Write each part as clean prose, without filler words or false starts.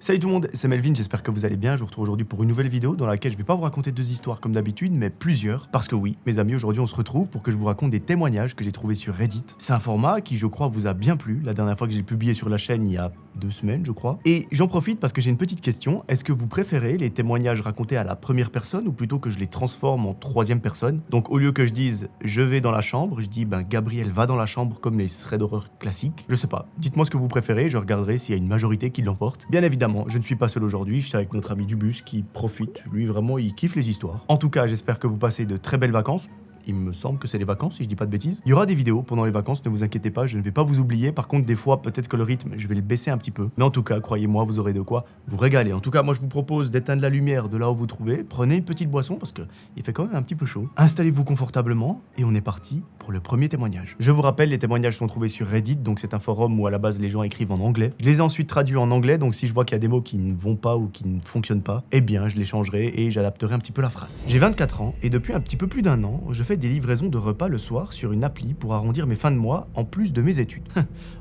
Salut tout le monde, c'est Melvin, j'espère que vous allez bien. Je vous retrouve aujourd'hui pour une nouvelle vidéo dans laquelle je vais pas vous raconter deux histoires comme d'habitude, mais plusieurs. Parce que oui, mes amis, aujourd'hui on se retrouve pour que je vous raconte des témoignages que j'ai trouvés sur Reddit. C'est un format qui, je crois, vous a bien plu. La dernière fois que j'ai publié sur la chaîne, il y a 2 semaines, je crois. Et j'en profite parce que j'ai une petite question. Est-ce que vous préférez les témoignages racontés à la première personne ou plutôt que je les transforme en troisième personne? Donc au lieu que je dise je vais dans la chambre, je dis Gabriel va dans la chambre comme les threads d'horreur classiques. Je sais pas. Dites-moi ce que vous préférez, je regarderai s'il y a une majorité qui l'emporte. Bien évidemment, je ne suis pas seul aujourd'hui, je suis avec notre ami Dubus qui profite. Lui vraiment, il kiffe les histoires. En tout cas, j'espère que vous passez de très belles vacances. Il me semble que c'est les vacances, si je dis pas de bêtises. Il y aura des vidéos pendant les vacances, ne vous inquiétez pas, je ne vais pas vous oublier. Par contre, des fois, peut-être que le rythme, je vais le baisser un petit peu. Mais en tout cas, croyez-moi, vous aurez de quoi vous régaler. En tout cas, moi, je vous propose d'éteindre la lumière de là où vous trouvez. Prenez une petite boisson parce que il fait quand même un petit peu chaud. Installez-vous confortablement et on est parti pour le premier témoignage. Je vous rappelle, les témoignages sont trouvés sur Reddit, donc c'est un forum où à la base les gens écrivent en anglais. Je les ai ensuite traduits en anglais, donc si je vois qu'il y a des mots qui ne vont pas ou qui ne fonctionnent pas, eh bien, je les changerai et j'adapterai un petit peu la phrase. J'ai 24 ans et depuis un petit peu plus d'1 an, je fais des livraisons de repas le soir sur une appli pour arrondir mes fins de mois en plus de mes études.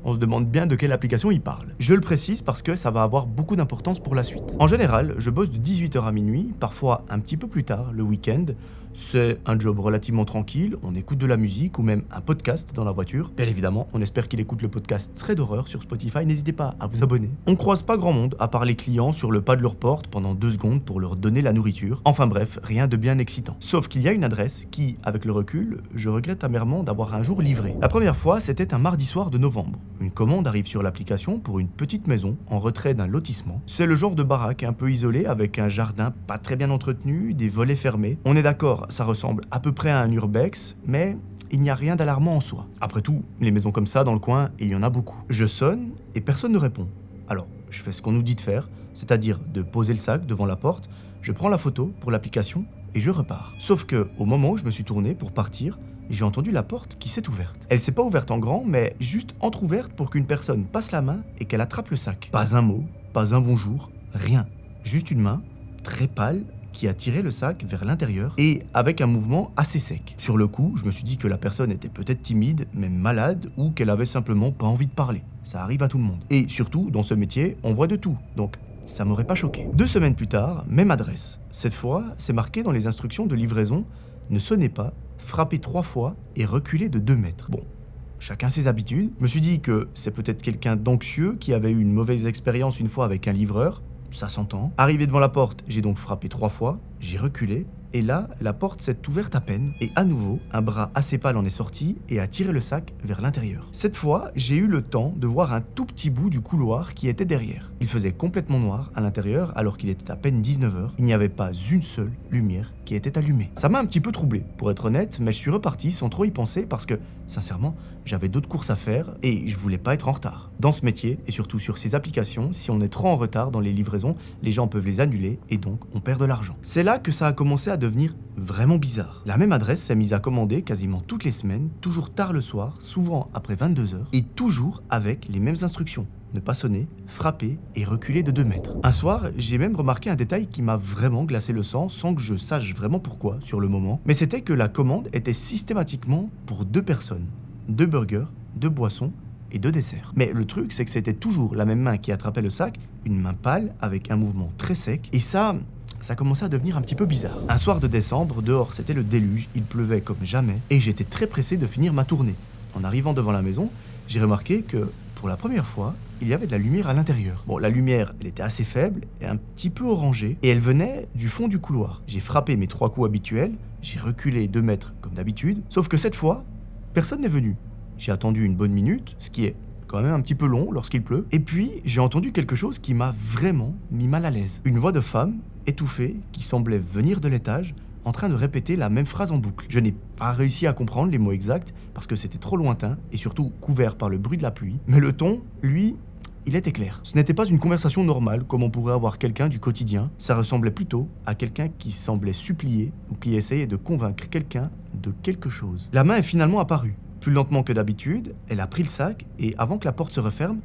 On se demande bien de quelle application il parle. Je le précise parce que ça va avoir beaucoup d'importance pour la suite. En général, je bosse de 18h à minuit, parfois un petit peu plus tard, le week-end. C'est un job relativement tranquille, on écoute de la musique ou même un podcast dans la voiture. Bien évidemment, on espère qu'il écoute le podcast Threads d'horreur sur Spotify, n'hésitez pas à vous abonner. On croise pas grand monde, à part les clients sur le pas de leur porte pendant 2 secondes pour leur donner la nourriture. Enfin bref, rien de bien excitant. Sauf qu'il y a une adresse qui, avec le recul, je regrette amèrement d'avoir un jour livré. La première fois, c'était un mardi soir de novembre. Une commande arrive sur l'application pour une petite maison en retrait d'un lotissement. C'est le genre de baraque un peu isolée avec un jardin pas très bien entretenu, des volets fermés. On est d'accord, ça ressemble à peu près à un urbex, mais il n'y a rien d'alarmant en soi. Après tout, les maisons comme ça dans le coin, il y en a beaucoup. Je sonne et personne ne répond. Alors, je fais ce qu'on nous dit de faire, c'est-à-dire de poser le sac devant la porte, je prends la photo pour l'application et je repars. Sauf que, au moment où je me suis tourné pour partir, j'ai entendu la porte qui s'est ouverte. Elle s'est pas ouverte en grand, mais juste entrouverte pour qu'une personne passe la main et qu'elle attrape le sac. Pas un mot, pas un bonjour, rien. Juste une main, très pâle, qui a tiré le sac vers l'intérieur et avec un mouvement assez sec. Sur le coup, je me suis dit que la personne était peut-être timide, même malade, ou qu'elle avait simplement pas envie de parler. Ça arrive à tout le monde. Et surtout, dans ce métier, on voit de tout, donc ça m'aurait pas choqué. 2 semaines plus tard, même adresse. Cette fois, c'est marqué dans les instructions de livraison, ne sonnez pas, frappez 3 fois et reculez de 2 mètres. Bon. Chacun ses habitudes. Je me suis dit que c'est peut-être quelqu'un d'anxieux qui avait eu une mauvaise expérience une fois avec un livreur. Ça s'entend. Arrivé devant la porte, j'ai donc frappé 3 fois, j'ai reculé, et là, la porte s'est ouverte à peine, et à nouveau, un bras assez pâle en est sorti et a tiré le sac vers l'intérieur. Cette fois, j'ai eu le temps de voir un tout petit bout du couloir qui était derrière. Il faisait complètement noir à l'intérieur alors qu'il était à peine 19h. Il n'y avait pas une seule lumière qui était allumée. Ça m'a un petit peu troublé, pour être honnête, mais je suis reparti sans trop y penser parce que, sincèrement, j'avais d'autres courses à faire et je voulais pas être en retard. Dans ce métier, et surtout sur ces applications, si on est trop en retard dans les livraisons, les gens peuvent les annuler et donc on perd de l'argent. C'est là que ça a commencé à devenir vraiment bizarre. La même adresse s'est mise à commander quasiment toutes les semaines, toujours tard le soir, souvent après 22h, et toujours avec les mêmes instructions. Ne pas sonner, frapper et reculer de 2 mètres. Un soir, j'ai même remarqué un détail qui m'a vraiment glacé le sang sans que je sache vraiment pourquoi sur le moment, mais c'était que la commande était systématiquement pour 2 personnes. 2 burgers, 2 boissons et 2 desserts. Mais le truc, c'est que c'était toujours la même main qui attrapait le sac, une main pâle avec un mouvement très sec, et ça commençait à devenir un petit peu bizarre. Un soir de décembre, dehors c'était le déluge, il pleuvait comme jamais, et j'étais très pressé de finir ma tournée. En arrivant devant la maison, j'ai remarqué que, pour la première fois, il y avait de la lumière à l'intérieur. Bon, la lumière, elle était assez faible et un petit peu orangée, et elle venait du fond du couloir. J'ai frappé mes 3 coups habituels, j'ai reculé 2 mètres comme d'habitude, sauf que cette fois, personne n'est venu. J'ai attendu une bonne minute, ce qui est quand même un petit peu long lorsqu'il pleut, et puis j'ai entendu quelque chose qui m'a vraiment mis mal à l'aise. Une voix de femme, étouffée, qui semblait venir de l'étage, en train de répéter la même phrase en boucle. Je n'ai pas réussi à comprendre les mots exacts parce que c'était trop lointain et surtout couvert par le bruit de la pluie, mais le ton, lui, il était clair. Ce n'était pas une conversation normale comme on pourrait avoir quelqu'un du quotidien, ça ressemblait plutôt à quelqu'un qui semblait supplier ou qui essayait de convaincre quelqu'un de quelque chose. La main est finalement apparue. Plus lentement que d'habitude, elle a pris le sac et avant que la porte se referme,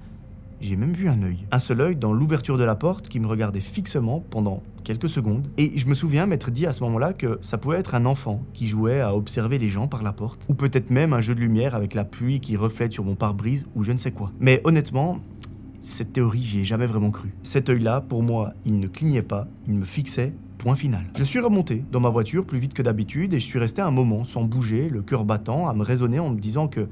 j'ai même vu un œil. Un seul œil dans l'ouverture de la porte qui me regardait fixement pendant quelques secondes. Et je me souviens m'être dit à ce moment-là que ça pouvait être un enfant qui jouait à observer les gens par la porte. Ou peut-être même un jeu de lumière avec la pluie qui reflète sur mon pare-brise ou je ne sais quoi. Mais honnêtement, cette théorie, j'y ai jamais vraiment cru. Cet œil-là, pour moi, il ne clignait pas, il me fixait. Point final. Je suis remonté dans ma voiture plus vite que d'habitude et je suis resté un moment sans bouger, le cœur battant, à me raisonner en me disant que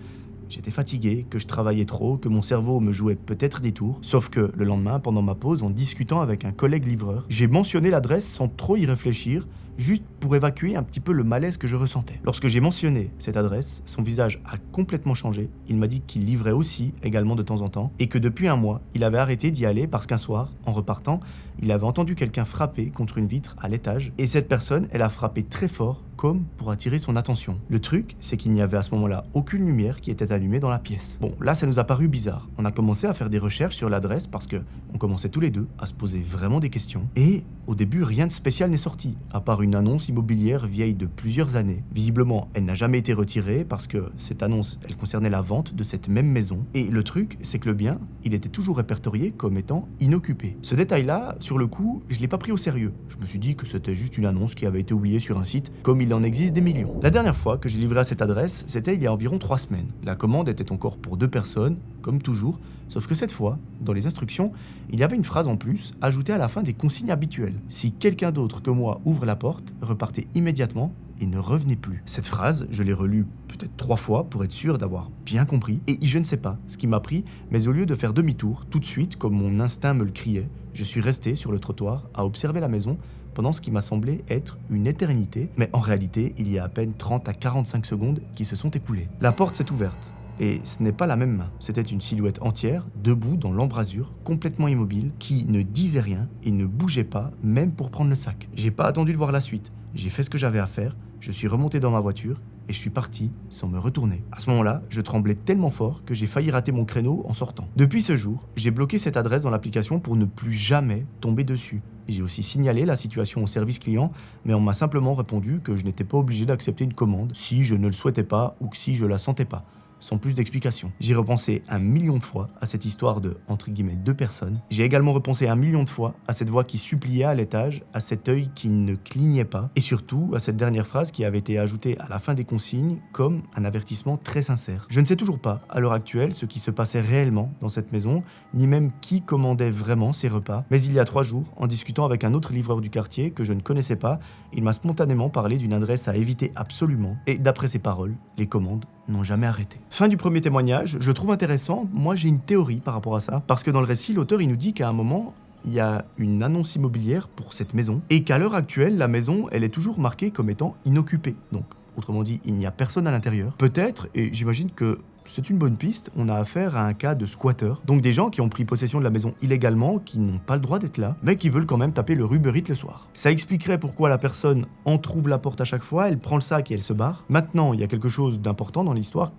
j'étais fatigué, que je travaillais trop, que mon cerveau me jouait peut-être des tours. Sauf que le lendemain, pendant ma pause, en discutant avec un collègue livreur, j'ai mentionné l'adresse sans trop y réfléchir, juste pour évacuer un petit peu le malaise que je ressentais. Lorsque j'ai mentionné cette adresse, son visage a complètement changé. Il m'a dit qu'il livrait aussi, également de temps en temps, et que depuis un mois, il avait arrêté d'y aller parce qu'un soir, en repartant, il avait entendu quelqu'un frapper contre une vitre à l'étage, et cette personne, elle a frappé très fort, comme pour attirer son attention. Le truc, c'est qu'il n'y avait à ce moment-là aucune lumière qui était allumée dans la pièce. Bon, là, ça nous a paru bizarre. On a commencé à faire des recherches sur l'adresse parce que on commençait tous les deux à se poser vraiment des questions. Et au début, rien de spécial n'est sorti, à part une annonce immobilière vieille de plusieurs années. Visiblement, elle n'a jamais été retirée parce que cette annonce, elle concernait la vente de cette même maison. Et le truc, c'est que le bien, il était toujours répertorié comme étant inoccupé. Ce détail-là, sur le coup, je l'ai pas pris au sérieux. Je me suis dit que c'était juste une annonce qui avait été oubliée sur un site, comme il en existe des millions. La dernière fois que j'ai livré à cette adresse, c'était il y a environ 3 semaines. La commande était encore pour 2 personnes, comme toujours, sauf que cette fois, dans les instructions, il y avait une phrase en plus, ajoutée à la fin des consignes habituelles. Si quelqu'un d'autre que moi ouvre la porte, repartez immédiatement et ne revenez plus. Cette phrase, je l'ai relue peut-être 3 fois pour être sûr d'avoir bien compris, et je ne sais pas ce qui m'a pris, mais au lieu de faire demi-tour, tout de suite, comme mon instinct me le criait, je suis resté sur le trottoir à observer la maison pendant ce qui m'a semblé être une éternité, mais en réalité, il y a à peine 30 à 45 secondes qui se sont écoulées. La porte s'est ouverte. Et ce n'est pas la même main. C'était une silhouette entière, debout dans l'embrasure, complètement immobile, qui ne disait rien et ne bougeait pas, même pour prendre le sac. J'ai pas attendu de voir la suite. J'ai fait ce que j'avais à faire, je suis remonté dans ma voiture et je suis parti sans me retourner. À ce moment-là, je tremblais tellement fort que j'ai failli rater mon créneau en sortant. Depuis ce jour, j'ai bloqué cette adresse dans l'application pour ne plus jamais tomber dessus. J'ai aussi signalé la situation au service client, mais on m'a simplement répondu que je n'étais pas obligé d'accepter une commande si je ne le souhaitais pas ou que si je la sentais pas. Sans plus d'explications. J'ai repensé 1 million de fois à cette histoire de, entre guillemets, 2 personnes. J'ai également repensé 1 million de fois à cette voix qui suppliait à l'étage, à cet œil qui ne clignait pas, et surtout à cette dernière phrase qui avait été ajoutée à la fin des consignes comme un avertissement très sincère. Je ne sais toujours pas, à l'heure actuelle, ce qui se passait réellement dans cette maison, ni même qui commandait vraiment ces repas, mais il y a 3 jours, en discutant avec un autre livreur du quartier que je ne connaissais pas, il m'a spontanément parlé d'une adresse à éviter absolument, et d'après ses paroles, les commandes n'ont jamais arrêté. Fin du premier témoignage, je trouve intéressant, moi j'ai une théorie par rapport à ça, parce que dans le récit, l'auteur il nous dit qu'à un moment, il y a une annonce immobilière pour cette maison, et qu'à l'heure actuelle, la maison, elle est toujours marquée comme étant inoccupée. Donc, autrement dit, il n'y a personne à l'intérieur. Peut-être, et j'imagine que c'est une bonne piste, on a affaire à un cas de squatter. Donc des gens qui ont pris possession de la maison illégalement, qui n'ont pas le droit d'être là, mais qui veulent quand même taper le Uber Eats le soir. Ça expliquerait pourquoi la personne entrouvre la porte à chaque fois, elle prend le sac et elle se barre. Maintenant, il y a quelque chose d'important dans l'histoire,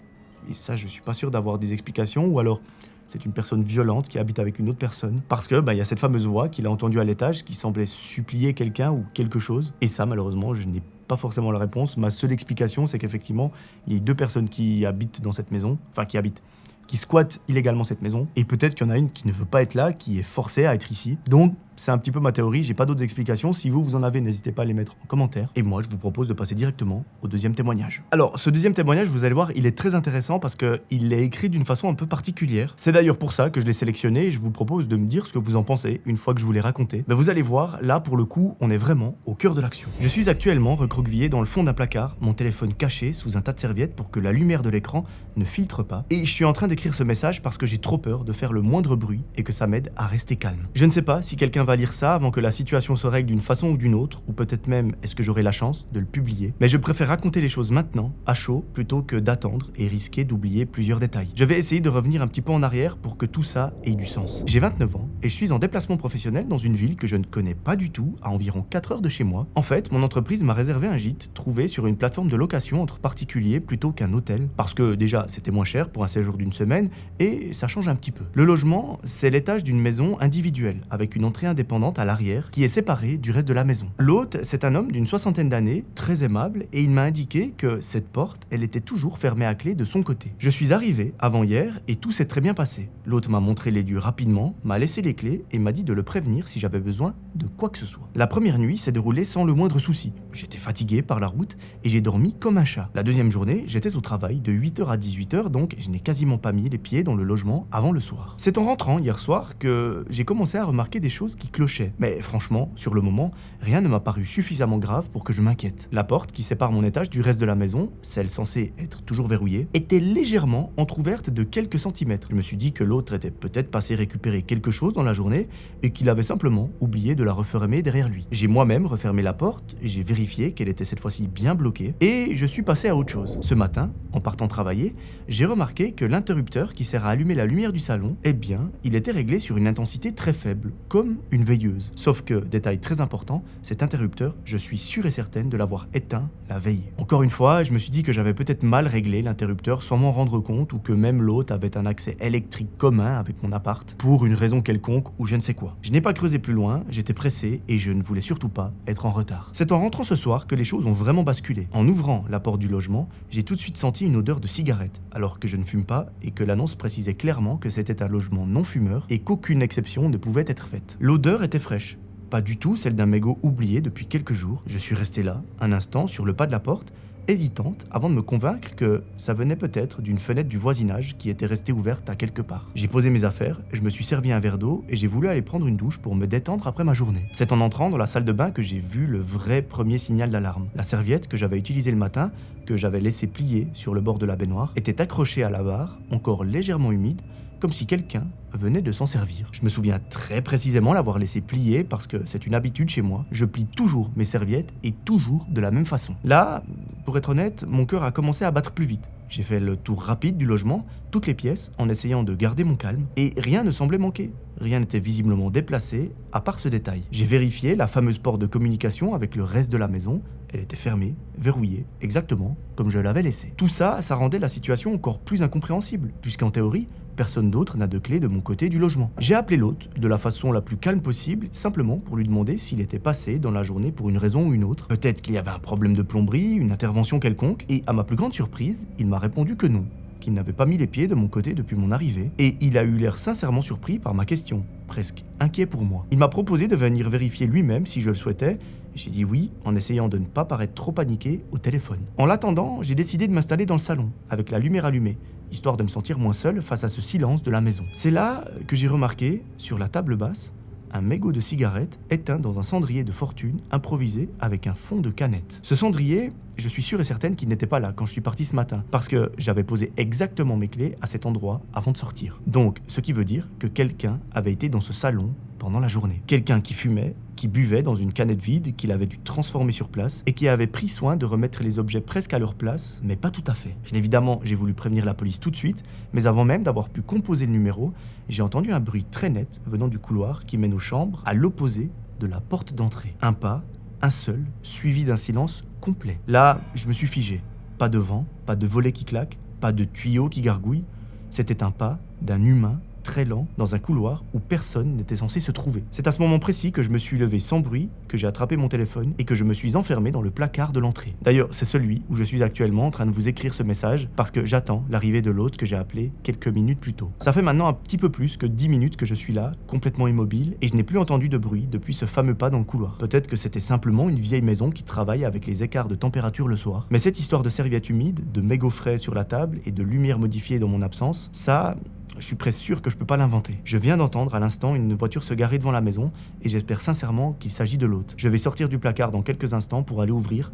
et ça je suis pas sûr d'avoir des explications, ou alors c'est une personne violente qui habite avec une autre personne. Parce que il y a cette fameuse voix qu'il a entendue à l'étage qui semblait supplier quelqu'un ou quelque chose. Et ça, malheureusement, je n'ai pas forcément la réponse. Ma seule explication, c'est qu'effectivement, il y a 2 personnes qui habitent dans cette maison. Enfin, qui squattent illégalement cette maison. Et peut-être qu'il y en a une qui ne veut pas être là, qui est forcée à être ici. Donc, c'est un petit peu ma théorie, j'ai pas d'autres explications. Si vous en avez, n'hésitez pas à les mettre en commentaire. Et moi, je vous propose de passer directement au deuxième témoignage. Alors, ce deuxième témoignage, vous allez voir, il est très intéressant parce qu'il est écrit d'une façon un peu particulière. C'est d'ailleurs pour ça que je l'ai sélectionné et je vous propose de me dire ce que vous en pensez une fois que je vous l'ai raconté. Mais vous allez voir, là, pour le coup, on est vraiment au cœur de l'action. Je suis actuellement recroquevillé dans le fond d'un placard, mon téléphone caché sous un tas de serviettes pour que la lumière de l'écran ne filtre pas. Et je suis en train d'écrire ce message parce que j'ai trop peur de faire le moindre bruit et que ça m'aide à rester calme. Je ne sais pas si quelqu'un va lire ça avant que la situation se règle d'une façon ou d'une autre, ou peut-être même est-ce que j'aurai la chance de le publier, mais je préfère raconter les choses maintenant, à chaud, plutôt que d'attendre et risquer d'oublier plusieurs détails. Je vais essayer de revenir un petit peu en arrière pour que tout ça ait du sens. J'ai 29 ans et je suis en déplacement professionnel dans une ville que je ne connais pas du tout, à environ 4 heures de chez moi. En fait, mon entreprise m'a réservé un gîte trouvé sur une plateforme de location entre particuliers plutôt qu'un hôtel, parce que déjà c'était moins cher pour un séjour d'une semaine et ça change un petit peu. Le logement, c'est l'étage d'une maison individuelle avec une entrée individuelle indépendante à l'arrière qui est séparée du reste de la maison. L'hôte, c'est un homme d'une 60aine d'années, très aimable, et il m'a indiqué que cette porte, elle était toujours fermée à clé de son côté. Je suis arrivé avant hier et tout s'est très bien passé. L'hôte m'a montré les lieux rapidement, m'a laissé les clés et m'a dit de le prévenir si j'avais besoin de quoi que ce soit. La première nuit s'est déroulée sans le moindre souci. J'étais fatigué par la route et j'ai dormi comme un chat. La deuxième journée, j'étais au travail de 8h à 18h, donc je n'ai quasiment pas mis les pieds dans le logement avant le soir. C'est en rentrant hier soir que j'ai commencé à remarquer des choses qui clochaient. Mais franchement, sur le moment, rien ne m'a paru suffisamment grave pour que je m'inquiète. La porte qui sépare mon étage du reste de la maison, celle censée être toujours verrouillée, était légèrement entrouverte de quelques centimètres. Je me suis dit que l'autre était peut-être passé récupérer quelque chose dans la journée et qu'il avait simplement oublié de la refermer derrière lui. J'ai moi-même refermé la porte, j'ai vérifié qu'elle était cette fois-ci bien bloquée et je suis passé à autre chose. Ce matin, en partant travailler, j'ai remarqué que l'interrupteur qui sert à allumer la lumière du salon, eh bien, il était réglé sur une intensité très faible, comme une veilleuse. Sauf que, détail très important, cet interrupteur, je suis sûr et certaine de l'avoir éteint la veille. Encore une fois, je me suis dit que j'avais peut-être mal réglé l'interrupteur sans m'en rendre compte ou que même l'hôte avait un accès électrique commun avec mon appart pour une raison quelconque ou je ne sais quoi. Je n'ai pas creusé plus loin, j'étais pressé et je ne voulais surtout pas être en retard. C'est en rentrant ce soir que les choses ont vraiment basculé. En ouvrant la porte du logement, j'ai tout de suite senti une odeur de cigarette, alors que je ne fume pas et que l'annonce précisait clairement que c'était un logement non fumeur et qu'aucune exception ne pouvait être faite. L'odeur était fraîche. Pas du tout celle d'un mégot oublié depuis quelques jours. Je suis resté là, un instant, sur le pas de la porte, hésitante avant de me convaincre que ça venait peut-être d'une fenêtre du voisinage qui était restée ouverte à quelque part. J'ai posé mes affaires, je me suis servi un verre d'eau et j'ai voulu aller prendre une douche pour me détendre après ma journée. C'est en entrant dans la salle de bain que j'ai vu le vrai premier signal d'alarme. La serviette que j'avais utilisée le matin, que j'avais laissée plier sur le bord de la baignoire, était accrochée à la barre, encore légèrement humide, comme si quelqu'un venait de s'en servir. Je me souviens très précisément l'avoir laissé plier parce que c'est une habitude chez moi. Je plie toujours mes serviettes et toujours de la même façon. Là, pour être honnête, mon cœur a commencé à battre plus vite. J'ai fait le tour rapide du logement, toutes les pièces, en essayant de garder mon calme, et rien ne semblait manquer. Rien n'était visiblement déplacé, à part ce détail. J'ai vérifié la fameuse porte de communication avec le reste de la maison. Elle était fermée, verrouillée, exactement comme je l'avais laissée. Tout ça, ça rendait la situation encore plus incompréhensible, puisqu'en théorie, personne d'autre n'a de clé de mon côté du logement. J'ai appelé l'hôte de la façon la plus calme possible, simplement pour lui demander s'il était passé dans la journée pour une raison ou une autre. Peut-être qu'il y avait un problème de plomberie, une intervention quelconque, et à ma plus grande surprise, il m'a répondu que non, qu'il n'avait pas mis les pieds de mon côté depuis mon arrivée, et il a eu l'air sincèrement surpris par ma question, presque inquiet pour moi. Il m'a proposé de venir vérifier lui-même si je le souhaitais. J'ai dit oui, en essayant de ne pas paraître trop paniqué au téléphone. En l'attendant, j'ai décidé de m'installer dans le salon, avec la lumière allumée, histoire de me sentir moins seul face à ce silence de la maison. C'est là que j'ai remarqué, sur la table basse, un mégot de cigarette éteint dans un cendrier de fortune improvisé avec un fond de canette. Ce cendrier, je suis sûr et certaine qu'il n'était pas là quand je suis parti ce matin, parce que j'avais posé exactement mes clés à cet endroit avant de sortir. Donc, ce qui veut dire que quelqu'un avait été dans ce salon pendant la journée. Quelqu'un qui fumait, qui buvait dans une canette vide qu'il avait dû transformer sur place et qui avait pris soin de remettre les objets presque à leur place, mais pas tout à fait. Bien évidemment, j'ai voulu prévenir la police tout de suite, mais avant même d'avoir pu composer le numéro, j'ai entendu un bruit très net venant du couloir qui mène aux chambres à l'opposé de la porte d'entrée. Un pas, un seul, suivi d'un silence complet. Là, je me suis figé. Pas de vent, pas de volet qui claque, pas de tuyau qui gargouille. C'était un pas d'un humain très lent dans un couloir où personne n'était censé se trouver. C'est à ce moment précis que je me suis levé sans bruit, que j'ai attrapé mon téléphone et que je me suis enfermé dans le placard de l'entrée. D'ailleurs, c'est celui où je suis actuellement en train de vous écrire ce message parce que j'attends l'arrivée de l'hôte que j'ai appelé quelques minutes plus tôt. Ça fait maintenant un petit peu plus que 10 minutes que je suis là, complètement immobile, et je n'ai plus entendu de bruit depuis ce fameux pas dans le couloir. Peut-être que c'était simplement une vieille maison qui travaille avec les écarts de température le soir. Mais cette histoire de serviettes humides, de mégots frais sur la table et de lumière modifiée dans mon absence, ça... je suis presque sûr que je peux pas l'inventer. Je viens d'entendre à l'instant une voiture se garer devant la maison et j'espère sincèrement qu'il s'agit de l'hôte. Je vais sortir du placard dans quelques instants pour aller ouvrir.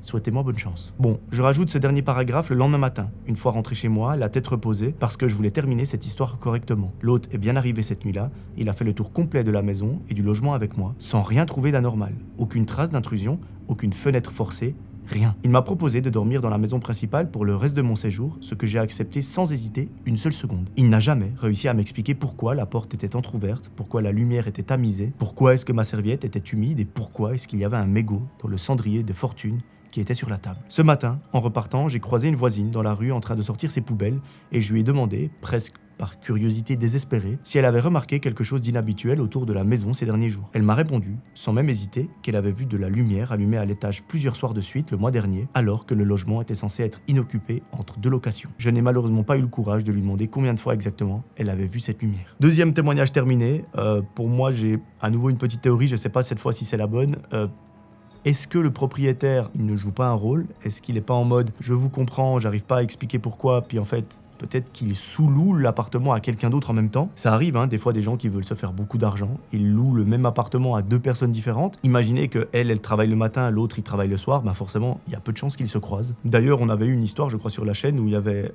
Souhaitez-moi bonne chance. Bon, je rajoute ce dernier paragraphe le lendemain matin, une fois rentré chez moi, la tête reposée, parce que je voulais terminer cette histoire correctement. L'hôte est bien arrivé cette nuit-là, il a fait le tour complet de la maison et du logement avec moi, sans rien trouver d'anormal. Aucune trace d'intrusion, aucune fenêtre forcée, rien. Il m'a proposé de dormir dans la maison principale pour le reste de mon séjour, ce que j'ai accepté sans hésiter une seule seconde. Il n'a jamais réussi à m'expliquer pourquoi la porte était entrouverte, pourquoi la lumière était tamisée, pourquoi est-ce que ma serviette était humide et pourquoi est-ce qu'il y avait un mégot dans le cendrier de fortune qui était sur la table. Ce matin, en repartant, j'ai croisé une voisine dans la rue en train de sortir ses poubelles et je lui ai demandé, presque par curiosité désespérée, si elle avait remarqué quelque chose d'inhabituel autour de la maison ces derniers jours. Elle m'a répondu, sans même hésiter, qu'elle avait vu de la lumière allumée à l'étage plusieurs soirs de suite le mois dernier, alors que le logement était censé être inoccupé entre 2 locations. Je n'ai malheureusement pas eu le courage de lui demander combien de fois exactement elle avait vu cette lumière. Deuxième témoignage terminé. Pour moi, j'ai à nouveau une petite théorie, je sais pas cette fois si c'est la bonne. Est-ce que le propriétaire, il ne joue pas un rôle? Est-ce qu'il n'est pas en mode « je vous comprends, j'arrive pas à expliquer pourquoi », puis en fait, peut-être qu'il sous-loue l'appartement à quelqu'un d'autre en même temps. Ça arrive, hein, des fois des gens qui veulent se faire beaucoup d'argent, ils louent le même appartement à 2 personnes différentes. Imaginez que elle travaille le matin, l'autre il travaille le soir, ben forcément, il y a peu de chances qu'ils se croisent. D'ailleurs, on avait eu une histoire, je crois, sur la chaîne où il y avait,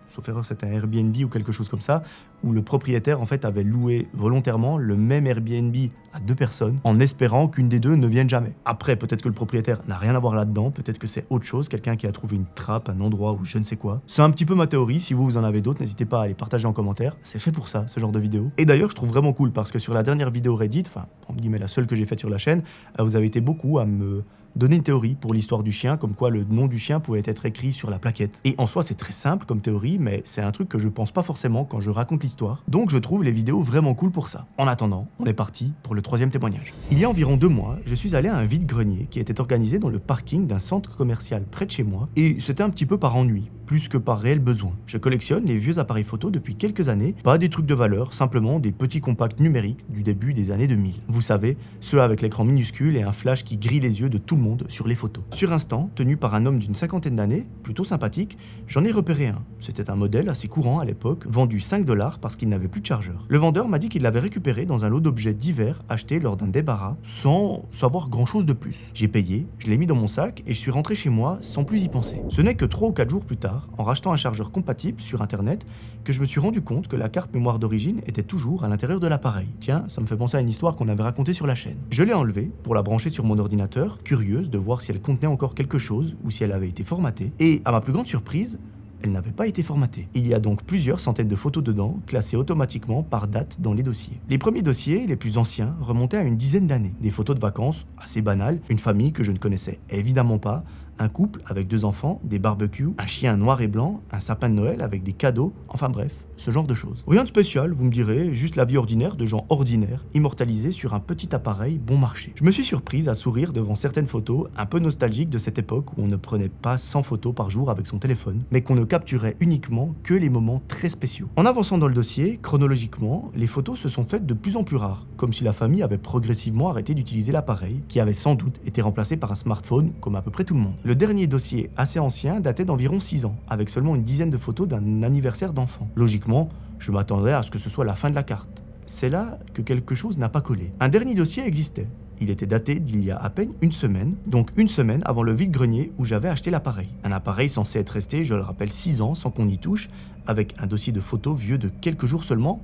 sauf erreur, c'était un Airbnb ou quelque chose comme ça, où le propriétaire en fait avait loué volontairement le même Airbnb à 2 personnes en espérant qu'une des deux ne vienne jamais. Après, peut-être que le propriétaire n'a rien à voir là-dedans, peut-être que c'est autre chose, quelqu'un qui a trouvé une trappe, un endroit ou je ne sais quoi. C'est un petit peu ma théorie, si vous en avez d'autres, n'hésitez pas à les partager en commentaire, c'est fait pour ça, ce genre de vidéo. Et d'ailleurs, je trouve vraiment cool parce que sur la dernière vidéo Reddit, enfin, entre guillemets la seule que j'ai faite sur la chaîne, vous avez été beaucoup à me donner une théorie pour l'histoire du chien, comme quoi le nom du chien pouvait être écrit sur la plaquette. Et en soi, c'est très simple comme théorie, mais c'est un truc que je pense pas forcément quand je raconte l'histoire. Donc je trouve les vidéos vraiment cool pour ça. En attendant, on est parti pour le 3e témoignage. Il y a environ 2 mois, je suis allé à un vide-grenier qui était organisé dans le parking d'un centre commercial près de chez moi, et c'était un petit peu par ennui, plus que par réel besoin. Je collectionne les vieux appareils photo depuis quelques années, pas des trucs de valeur, simplement des petits compacts numériques du début des années 2000. Vous savez, ceux avec l'écran minuscule et un flash qui grille les yeux de tout le monde sur les photos. Sur Instant, tenu par un homme d'une 50aine d'années, plutôt sympathique, j'en ai repéré un. C'était un modèle assez courant à l'époque, vendu 5 $ parce qu'il n'avait plus de chargeur. Le vendeur m'a dit qu'il l'avait récupéré dans un lot d'objets divers achetés lors d'un débarras, sans savoir grand chose de plus. J'ai payé, je l'ai mis dans mon sac et je suis rentré chez moi sans plus y penser. Ce n'est que 3 ou 4 jours plus tard, en rachetant un chargeur compatible sur internet, que je me suis rendu compte que la carte mémoire d'origine était toujours à l'intérieur de l'appareil. Tiens, ça me fait penser à une histoire qu'on avait racontée sur la chaîne. Je l'ai enlevée pour la brancher sur mon ordinateur, curieuse de voir si elle contenait encore quelque chose ou si elle avait été formatée. Et à ma plus grande surprise, elle n'avait pas été formatée. Il y a donc plusieurs centaines de photos dedans, classées automatiquement par date dans les dossiers. Les premiers dossiers, les plus anciens, remontaient à une dizaine d'années. Des photos de vacances assez banales, une famille que je ne connaissais évidemment pas, un couple avec 2 enfants, des barbecues, un chien noir et blanc, un sapin de Noël avec des cadeaux, enfin bref, ce genre de choses. Rien de spécial, vous me direz, juste la vie ordinaire de gens ordinaires, immortalisés sur un petit appareil bon marché. Je me suis surprise à sourire devant certaines photos, un peu nostalgiques de cette époque où on ne prenait pas 100 photos par jour avec son téléphone, mais qu'on ne capturait uniquement que les moments très spéciaux. En avançant dans le dossier, chronologiquement, les photos se sont faites de plus en plus rares, comme si la famille avait progressivement arrêté d'utiliser l'appareil, qui avait sans doute été remplacé par un smartphone, comme à peu près tout le monde. Le dernier dossier, assez ancien, datait d'environ 6 ans, avec seulement une dizaine de photos d'un anniversaire d'enfant. Logiquement, je m'attendais à ce que ce soit la fin de la carte. C'est là que quelque chose n'a pas collé. Un dernier dossier existait. Il était daté d'il y a à peine une semaine, donc une semaine avant le vide-grenier où j'avais acheté l'appareil. Un appareil censé être resté, je le rappelle, 6 ans sans qu'on y touche, avec un dossier de photos vieux de quelques jours seulement.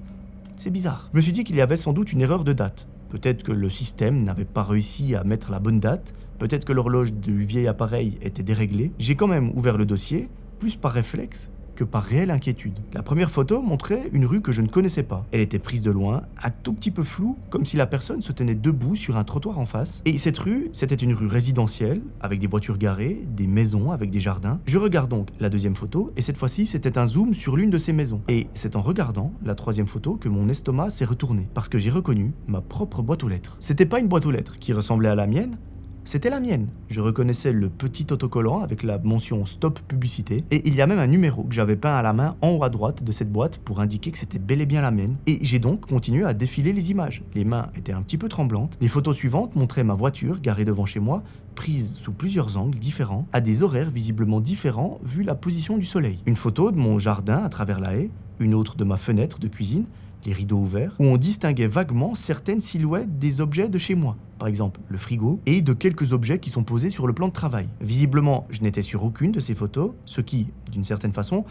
C'est bizarre. Je me suis dit qu'il y avait sans doute une erreur de date. Peut-être que le système n'avait pas réussi à mettre la bonne date, peut-être que l'horloge du vieil appareil était déréglée. J'ai quand même ouvert le dossier, plus par réflexe que par réelle inquiétude. La première photo montrait une rue que je ne connaissais pas. Elle était prise de loin, un tout petit peu floue, comme si la personne se tenait debout sur un trottoir en face. Et cette rue, c'était une rue résidentielle, avec des voitures garées, des maisons avec des jardins. Je regarde donc la deuxième photo, et cette fois-ci, c'était un zoom sur l'une de ces maisons. Et c'est en regardant la troisième photo que mon estomac s'est retourné, parce que j'ai reconnu ma propre boîte aux lettres. C'était pas une boîte aux lettres qui ressemblait à la mienne, c'était la mienne. Je reconnaissais le petit autocollant avec la mention Stop Publicité et il y a même un numéro que j'avais peint à la main en haut à droite de cette boîte pour indiquer que c'était bel et bien la mienne. Et j'ai donc continué à défiler les images. Les mains étaient un petit peu tremblantes. Les photos suivantes montraient ma voiture garée devant chez moi, prise sous plusieurs angles différents, à des horaires visiblement différents vu la position du soleil. Une photo de mon jardin à travers la haie, une autre de ma fenêtre de cuisine, les rideaux ouverts, où on distinguait vaguement certaines silhouettes des objets de chez moi, par exemple le frigo, et de quelques objets qui sont posés sur le plan de travail. Visiblement, je n'étais sur aucune de ces photos, ce qui, d'une certaine façon,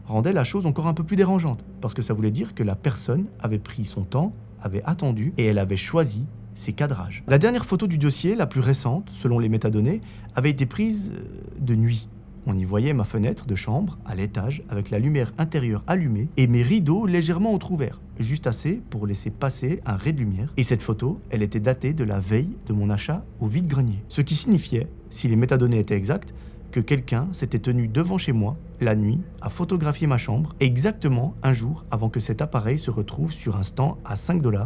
rendait la chose encore un peu plus dérangeante, parce que ça voulait dire que la personne avait pris son temps, avait attendu, et elle avait choisi ses cadrages. La dernière photo du dossier, la plus récente, selon les métadonnées, avait été prise de nuit. On y voyait ma fenêtre de chambre, à l'étage, avec la lumière intérieure allumée et mes rideaux légèrement entrouverts, juste assez pour laisser passer un ray de lumière. Et cette photo, elle était datée de la veille de mon achat au vide-grenier. Ce qui signifiait, si les métadonnées étaient exactes, que quelqu'un s'était tenu devant chez moi, la nuit, à photographier ma chambre, exactement un jour avant que cet appareil se retrouve sur un stand à 5 $,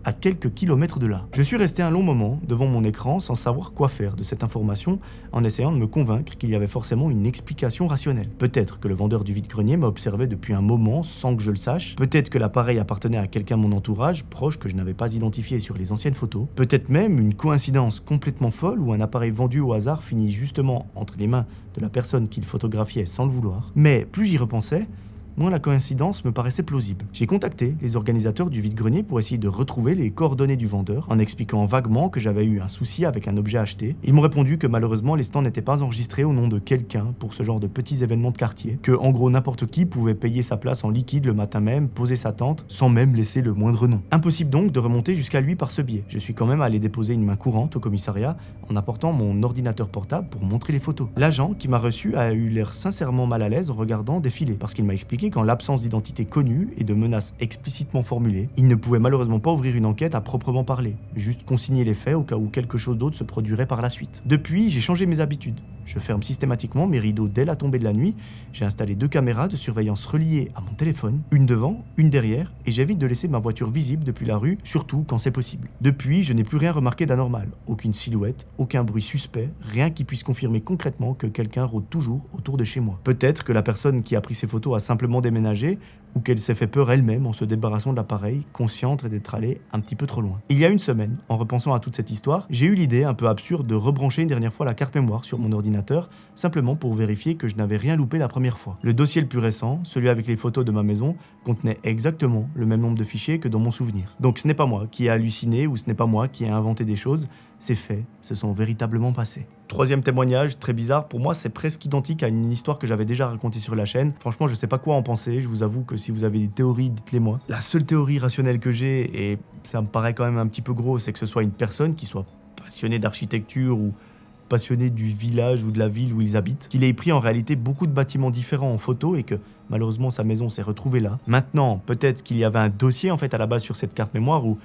à quelques kilomètres de là. Je suis resté un long moment devant mon écran sans savoir quoi faire de cette information, en essayant de me convaincre qu'il y avait forcément une explication rationnelle. Peut-être que le vendeur du vide-grenier m'a observé depuis un moment sans que je le sache, peut-être que l'appareil appartenait à quelqu'un de mon entourage, proche que je n'avais pas identifié sur les anciennes photos, peut-être même une coïncidence complètement folle où un appareil vendu au hasard finit justement entre les mains de la personne qu'il photographiait sans le vouloir. Mais plus j'y repensais, moins la coïncidence me paraissait plausible. J'ai contacté les organisateurs du vide-grenier pour essayer de retrouver les coordonnées du vendeur, en expliquant vaguement que j'avais eu un souci avec un objet acheté. Ils m'ont répondu que malheureusement les stands n'étaient pas enregistrés au nom de quelqu'un pour ce genre de petits événements de quartier, que en gros n'importe qui pouvait payer sa place en liquide le matin même, poser sa tente, sans même laisser le moindre nom. Impossible donc de remonter jusqu'à lui par ce biais. Je suis quand même allé déposer une main courante au commissariat en apportant mon ordinateur portable pour montrer les photos. L'agent qui m'a reçu a eu l'air sincèrement mal à l'aise en regardant défiler, parce qu'il m'a expliqué qu'en l'absence d'identité connue et de menaces explicitement formulées, il ne pouvait malheureusement pas ouvrir une enquête à proprement parler, juste consigner les faits au cas où quelque chose d'autre se produirait par la suite. Depuis, j'ai changé mes habitudes. Je ferme systématiquement mes rideaux dès la tombée de la nuit, j'ai installé 2 caméras de surveillance reliées à mon téléphone, une devant, une derrière, et j'évite de laisser ma voiture visible depuis la rue, surtout quand c'est possible. Depuis, je n'ai plus rien remarqué d'anormal, aucune silhouette, aucun bruit suspect, rien qui puisse confirmer concrètement que quelqu'un rôde toujours autour de chez moi. Peut-être que la personne qui a pris ces photos a simplement déménagé, ou qu'elle s'est fait peur elle-même en se débarrassant de l'appareil, consciente d'être allée un petit peu trop loin. Il y a une semaine, en repensant à toute cette histoire, j'ai eu l'idée un peu absurde de rebrancher une dernière fois la carte mémoire sur mon ordinateur, simplement pour vérifier que je n'avais rien loupé la première fois. Le dossier le plus récent, celui avec les photos de ma maison, contenait exactement le même nombre de fichiers que dans mon souvenir. Donc ce n'est pas moi qui ai halluciné ou ce n'est pas moi qui ai inventé des choses, ces faits se sont véritablement passés. Troisième témoignage, très bizarre, pour moi c'est presque identique à une histoire que j'avais déjà racontée sur la chaîne. Franchement je sais pas quoi en penser, je vous avoue que si vous avez des théories, dites-les moi. La seule théorie rationnelle que j'ai, et ça me paraît quand même un petit peu gros, c'est que ce soit une personne qui soit passionnée d'architecture ou passionnée du village ou de la ville où ils habitent, qu'il ait pris en réalité beaucoup de bâtiments différents en photo et que malheureusement sa maison s'est retrouvée là. Maintenant, peut-être qu'il y avait un dossier en fait à la base sur cette carte mémoire où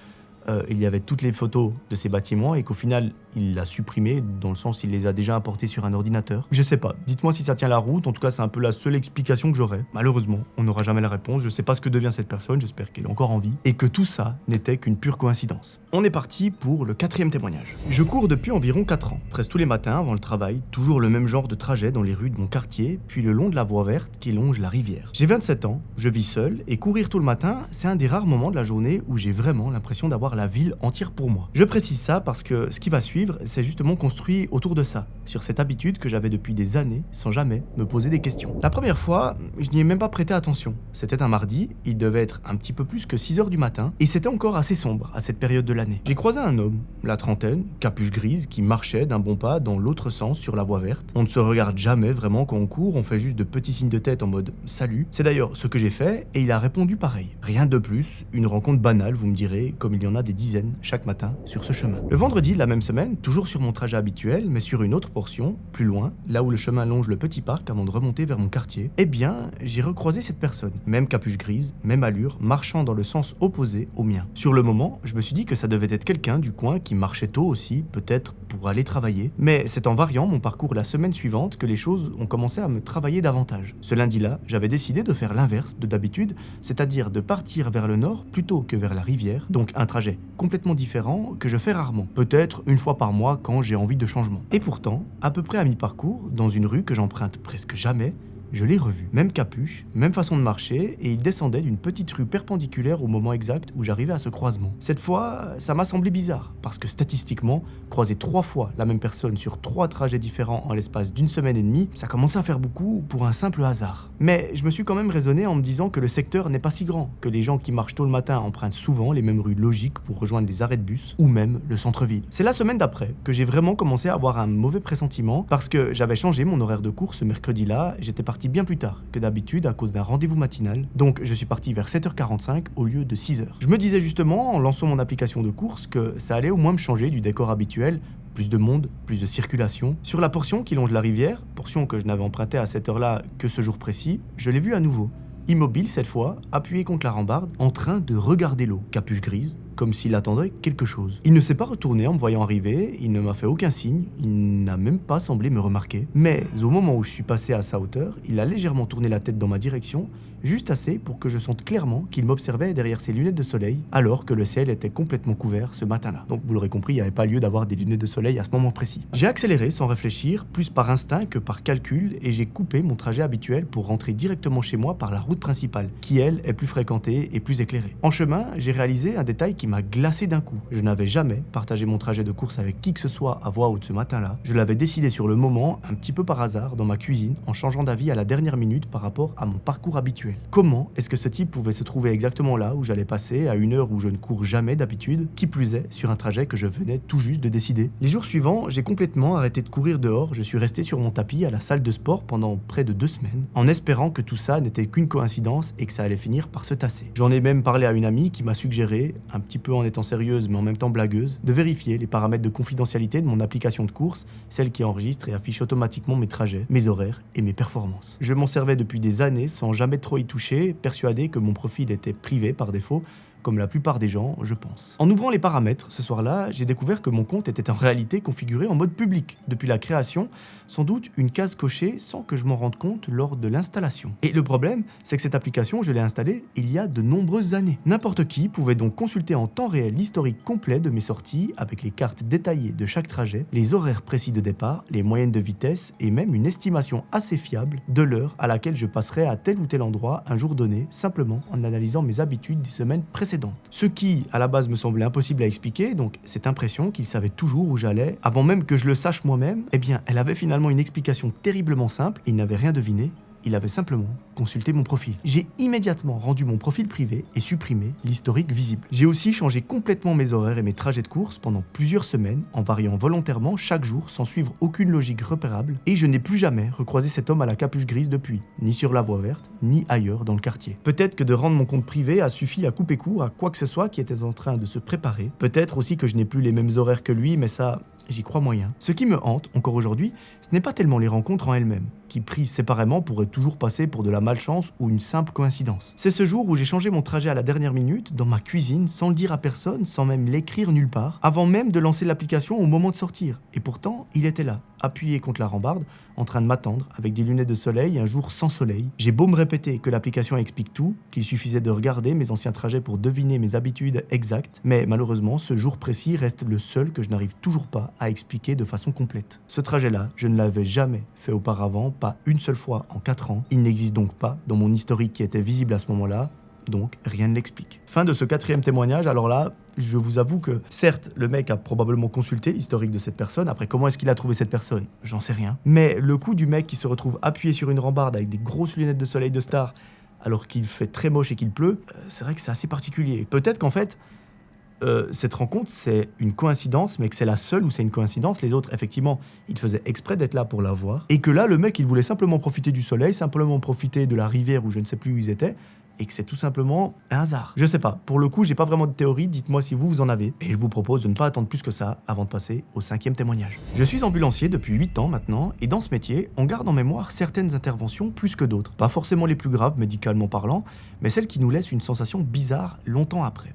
il y avait toutes les photos de ces bâtiments et qu'au final il l'a supprimé, dans le sens il les a déjà importés sur un ordinateur. Je sais pas, dites-moi si ça tient la route, en tout cas c'est un peu la seule explication que j'aurais. Malheureusement, on n'aura jamais la réponse, je sais pas ce que devient cette personne, j'espère qu'elle est encore en vie, et que tout ça n'était qu'une pure coïncidence. On est parti pour le 4e témoignage. Je cours depuis environ 4 ans, presque tous les matins avant le travail, toujours le même genre de trajet dans les rues de mon quartier, puis le long de la voie verte qui longe la rivière. J'ai 27 ans, je vis seul, et courir tout le matin, c'est un des rares moments de la journée où j'ai vraiment l'impression d'avoir la ville entière pour moi. Je précise ça parce que ce qui va suivre, c'est justement construit autour de ça, sur cette habitude que j'avais depuis des années sans jamais me poser des questions. La première fois, je n'y ai même pas prêté attention. C'était un mardi, il devait être un petit peu plus que 6 h du matin, et c'était encore assez sombre à cette période de l'année. J'ai croisé un homme, la trentaine, capuche grise, qui marchait d'un bon pas dans l'autre sens sur la voie verte. On ne se regarde jamais vraiment quand on court, on fait juste de petits signes de tête en mode « salut ». C'est d'ailleurs ce que j'ai fait, et il a répondu pareil. Rien de plus, une rencontre banale, vous me direz, comme il y en a des dizaines chaque matin sur ce chemin. Le vendredi, la même semaine, toujours sur mon trajet habituel, mais sur une autre portion, plus loin, là où le chemin longe le petit parc avant de remonter vers mon quartier, eh bien, j'ai recroisé cette personne. Même capuche grise, même allure, marchant dans le sens opposé au mien. Sur le moment, je me suis dit que ça devait être quelqu'un du coin qui marchait tôt aussi, peut-être pour aller travailler. Mais c'est en variant mon parcours la semaine suivante que les choses ont commencé à me travailler davantage. Ce lundi-là, j'avais décidé de faire l'inverse de d'habitude, c'est-à-dire de partir vers le nord plutôt que vers la rivière, donc un trajet complètement différent que je fais rarement, peut-être une fois par mois quand j'ai envie de changement. Et pourtant, à peu près à mi-parcours, dans une rue que j'emprunte presque jamais, je l'ai revu. Même capuche, même façon de marcher, et il descendait d'une petite rue perpendiculaire au moment exact où j'arrivais à ce croisement. Cette fois, ça m'a semblé bizarre, parce que statistiquement, croiser 3 fois la même personne sur 3 trajets différents en l'espace d'une semaine et demie, ça commençait à faire beaucoup pour un simple hasard. Mais je me suis quand même raisonné en me disant que le secteur n'est pas si grand, que les gens qui marchent tôt le matin empruntent souvent les mêmes rues logiques pour rejoindre les arrêts de bus, ou même le centre-ville. C'est la semaine d'après que j'ai vraiment commencé à avoir un mauvais pressentiment, parce que j'avais changé mon horaire de cours ce mercredi-là, j'étais parti bien plus tard que d'habitude à cause d'un rendez-vous matinal, donc je suis parti vers 7h45 au lieu de 6h. Je me disais justement, en lançant mon application de course, que ça allait au moins me changer du décor habituel, plus de monde, plus de circulation. Sur la portion qui longe la rivière, portion que je n'avais empruntée à cette heure-là que ce jour précis, je l'ai vu à nouveau. Immobile cette fois, appuyé contre la rambarde, en train de regarder l'eau. Capuche grise, comme s'il attendait quelque chose. Il ne s'est pas retourné en me voyant arriver, il ne m'a fait aucun signe, il n'a même pas semblé me remarquer. Mais au moment où je suis passé à sa hauteur, il a légèrement tourné la tête dans ma direction, juste assez pour que je sente clairement qu'il m'observait derrière ses lunettes de soleil, alors que le ciel était complètement couvert ce matin-là. Donc vous l'aurez compris, il n'y avait pas lieu d'avoir des lunettes de soleil à ce moment précis. J'ai accéléré sans réfléchir, plus par instinct que par calcul, et j'ai coupé mon trajet habituel pour rentrer directement chez moi par la route principale, qui elle est plus fréquentée et plus éclairée. En chemin, j'ai réalisé un détail qui m'a glacé d'un coup. Je n'avais jamais partagé mon trajet de course avec qui que ce soit à voix haute ce matin-là. Je l'avais décidé sur le moment, un petit peu par hasard, dans ma cuisine, en changeant d'avis à la dernière minute par rapport à mon parcours habituel. Comment est-ce que ce type pouvait se trouver exactement là où j'allais passer à une heure où je ne cours jamais d'habitude, qui plus est sur un trajet que je venais tout juste de décider? Les jours suivants, j'ai complètement arrêté de courir dehors, je suis resté sur mon tapis à la salle de sport pendant près de 2 semaines, en espérant que tout ça n'était qu'une coïncidence et que ça allait finir par se tasser. J'en ai même parlé à une amie qui m'a suggéré, un petit peu en étant sérieuse mais en même temps blagueuse, de vérifier les paramètres de confidentialité de mon application de course, celle qui enregistre et affiche automatiquement mes trajets, mes horaires et mes performances. Je m'en servais depuis des années sans jamais trop y toucher, persuadé que mon profil était privé par défaut, comme la plupart des gens, je pense. En ouvrant les paramètres, ce soir-là, j'ai découvert que mon compte était en réalité configuré en mode public, depuis la création, sans doute une case cochée sans que je m'en rende compte lors de l'installation. Et le problème, c'est que cette application, je l'ai installée il y a de nombreuses années. N'importe qui pouvait donc consulter en temps réel l'historique complet de mes sorties, avec les cartes détaillées de chaque trajet, les horaires précis de départ, les moyennes de vitesse, et même une estimation assez fiable de l'heure à laquelle je passerais à tel ou tel endroit un jour donné, simplement en analysant mes habitudes des semaines précédentes. Ce qui, à la base, me semblait impossible à expliquer, donc cette impression qu'il savait toujours où j'allais, avant même que je le sache moi-même, eh bien, elle avait finalement une explication terriblement simple, il n'avait rien deviné. Il avait simplement consulté mon profil. J'ai immédiatement rendu mon profil privé et supprimé l'historique visible. J'ai aussi changé complètement mes horaires et mes trajets de course pendant plusieurs semaines, en variant volontairement chaque jour sans suivre aucune logique repérable, et je n'ai plus jamais recroisé cet homme à la capuche grise depuis, ni sur la voie verte, ni ailleurs dans le quartier. Peut-être que de rendre mon compte privé a suffi à couper court à quoi que ce soit qui était en train de se préparer. Peut-être aussi que je n'ai plus les mêmes horaires que lui, mais ça, j'y crois moyen. Ce qui me hante, encore aujourd'hui, ce n'est pas tellement les rencontres en elles-mêmes, qui prises séparément pourraient toujours passer pour de la malchance ou une simple coïncidence. C'est ce jour où j'ai changé mon trajet à la dernière minute, dans ma cuisine, sans le dire à personne, sans même l'écrire nulle part, avant même de lancer l'application au moment de sortir. Et pourtant, il était là, appuyé contre la rambarde, en train de m'attendre, avec des lunettes de soleil, un jour sans soleil. J'ai beau me répéter que l'application explique tout, qu'il suffisait de regarder mes anciens trajets pour deviner mes habitudes exactes, mais malheureusement, ce jour précis reste le seul que je n'arrive toujours pas à expliquer de façon complète. Ce trajet-là, je ne l'avais jamais fait auparavant, pas une seule fois en 4 ans. Il n'existe donc pas dans mon historique qui était visible à ce moment-là, donc rien ne l'explique. Fin de ce 4e témoignage. Alors là, je vous avoue que certes, le mec a probablement consulté l'historique de cette personne. Après, comment est-ce qu'il a trouvé cette personne? J'en sais rien. Mais le coup du mec qui se retrouve appuyé sur une rambarde avec des grosses lunettes de soleil de star alors qu'il fait très moche et qu'il pleut, c'est vrai que c'est assez particulier. Peut-être qu'en fait, cette rencontre, c'est une coïncidence, mais que c'est la seule où c'est une coïncidence. Les autres, effectivement, ils faisaient exprès d'être là pour la voir. Et que là, le mec, il voulait simplement profiter du soleil, simplement profiter de la rivière où je ne sais plus où ils étaient, et que c'est tout simplement un hasard. Je sais pas, pour le coup, j'ai pas vraiment de théorie, dites-moi si vous en avez, et je vous propose de ne pas attendre plus que ça avant de passer au 5e témoignage. Je suis ambulancier depuis 8 ans maintenant, et dans ce métier, on garde en mémoire certaines interventions plus que d'autres. Pas forcément les plus graves médicalement parlant, mais celles qui nous laissent une sensation bizarre longtemps après.